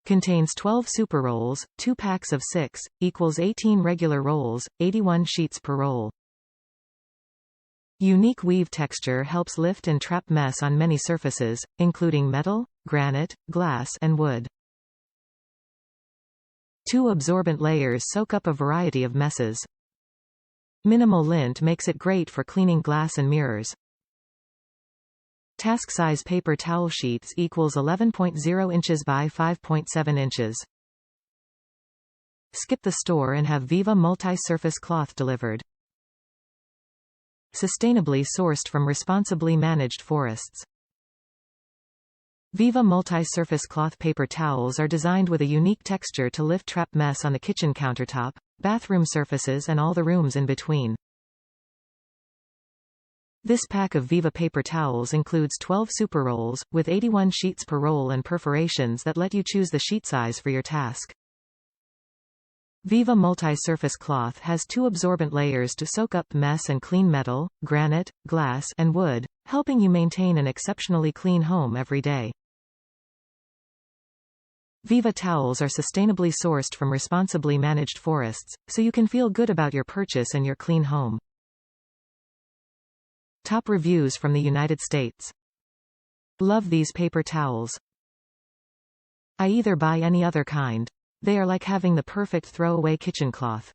Contains 12 super rolls, 2 packs of 6, equals 18 regular rolls, 81 sheets per roll. Unique weave texture helps lift and trap mess on many surfaces, including metal, granite, glass and wood. 2 absorbent layers soak up a variety of messes. Minimal lint makes it great for cleaning glass and mirrors. Task size paper towel sheets equals 11.0 inches by 5.7 inches. Skip the store and have Viva Multi-Surface Cloth delivered. Sustainably sourced from responsibly managed forests. Viva Multi-Surface Cloth paper towels are designed with a unique texture to lift trap mess on the kitchen countertop, bathroom surfaces and all the rooms in between. This pack of Viva paper towels includes 12 super rolls, with 81 sheets per roll and perforations that let you choose the sheet size for your task. Viva Multi-Surface Cloth has 2 absorbent layers to soak up mess and clean metal, granite, glass and wood, helping you maintain an exceptionally clean home every day. Viva towels are sustainably sourced from responsibly managed forests, so you can feel good about your purchase and your clean home. Top reviews from the United States. Love these paper towels. I either buy any other kind. They are like having the perfect throwaway kitchen cloth.